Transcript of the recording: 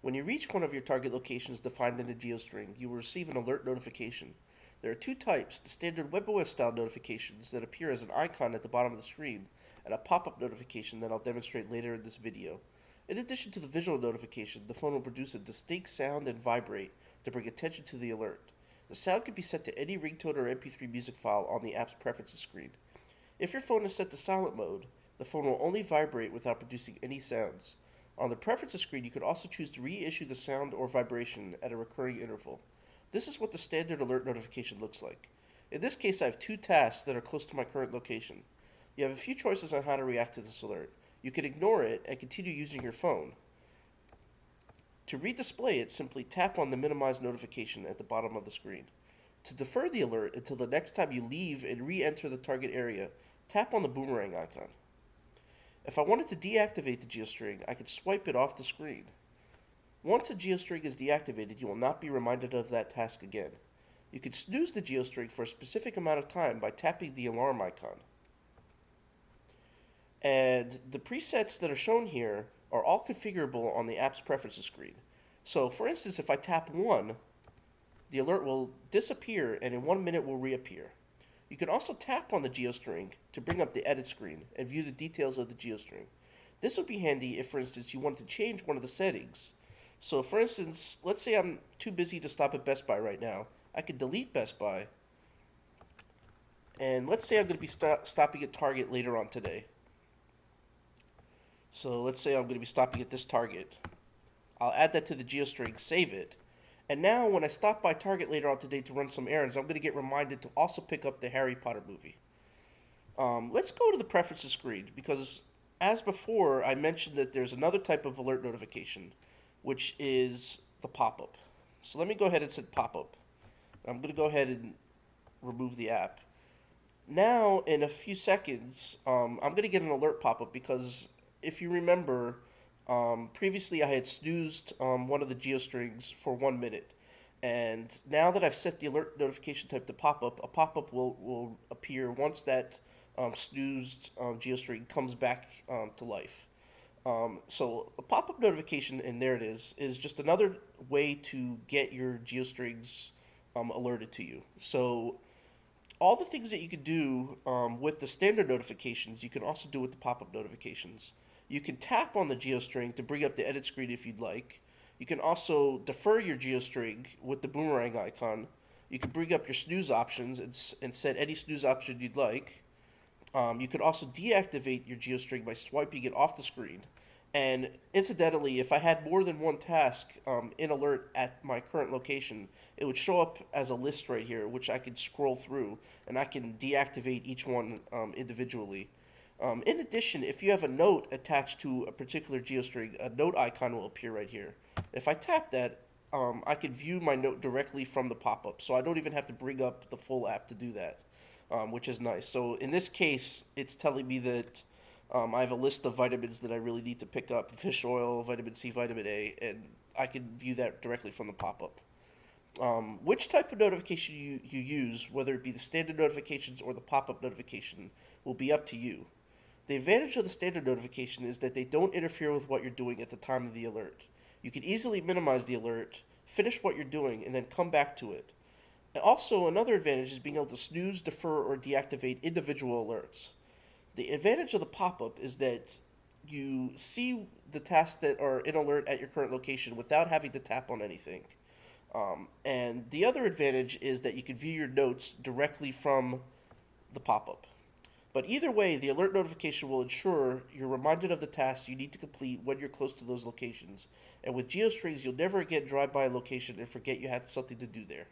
When you reach one of your target locations defined in a GeoString, you will receive an alert notification. There are two types: the standard webOS style notifications that appear as an icon at the bottom of the screen, and a pop-up notification that I'll demonstrate later in this video. In addition to the visual notification, the phone will produce a distinct sound and vibrate to bring attention to the alert. The sound can be set to any ringtone or MP3 music file on the app's preferences screen. If your phone is set to silent mode, the phone will only vibrate without producing any sounds. On the preferences screen, you can also choose to reissue the sound or vibration at a recurring interval. This is what the standard alert notification looks like. In this case, I have two tasks that are close to my current location. You have a few choices on how to react to this alert. You can ignore it and continue using your phone. To redisplay it, simply tap on the minimize notification at the bottom of the screen. To defer the alert until the next time you leave and re-enter the target area, tap on the boomerang icon. If I wanted to deactivate the GeoString, I could swipe it off the screen. Once a GeoString is deactivated, you will not be reminded of that task again. You can snooze the GeoString for a specific amount of time by tapping the alarm icon. And the presets that are shown here are all configurable on the app's preferences screen. So for instance, if I tap 1, the alert will disappear and in 1 minute will reappear. You can also tap on the GeoString to bring up the edit screen and view the details of the GeoString. This would be handy if, for instance, you wanted to change one of the settings. So for instance, let's say I'm too busy to stop at Best Buy right now. I could delete Best Buy. And let's say I'm going to be stopping at Target later on today. So let's say I'm going to be stopping at this Target. I'll add that to the GeoString, save it. And now when I stop by Target later on today to run some errands, I'm going to get reminded to also pick up the Harry Potter movie. Let's go to the preferences screen because as before, I mentioned that there's another type of alert notification, which is the pop-up. So let me go ahead and set pop-up. I'm going to go ahead and remove the app. Now, in a few seconds, I'm going to get an alert pop-up because if you remember, previously I had snoozed one of the GeoStrings for 1 minute. And now that I've set the alert notification type to pop-up, a pop-up will appear once that snoozed GeoString comes back to life. So a pop-up notification, and there it is just another way to get your GeoStrings alerted to you. So all the things that you can do with the standard notifications, you can also do with the pop-up notifications. You can tap on the GeoString to bring up the edit screen if you'd like. You can also defer your GeoString with the boomerang icon. You can bring up your snooze options and set any snooze option you'd like. You could also deactivate your GeoString by swiping it off the screen. And incidentally, if I had more than one task in alert at my current location, it would show up as a list right here, which I could scroll through, and I can deactivate each one individually. In addition, if you have a note attached to a particular GeoString, a note icon will appear right here. If I tap that, I can view my note directly from the pop-up, so I don't even have to bring up the full app to do that, which is nice. So in this case, it's telling me that I have a list of vitamins that I really need to pick up: fish oil, vitamin C, vitamin A, and I can view that directly from the pop-up. Which type of notification you use, whether it be the standard notifications or the pop-up notification, will be up to you. The advantage of the standard notification is that they don't interfere with what you're doing at the time of the alert. You can easily minimize the alert, finish what you're doing, and then come back to it. And also, another advantage is being able to snooze, defer, or deactivate individual alerts. The advantage of the pop-up is that you see the tasks that are in alert at your current location without having to tap on anything. And the other advantage is that you can view your notes directly from the pop-up. But either way, the alert notification will ensure you're reminded of the tasks you need to complete when you're close to those locations. And with GeoStrings, you'll never again drive by a location and forget you had something to do there.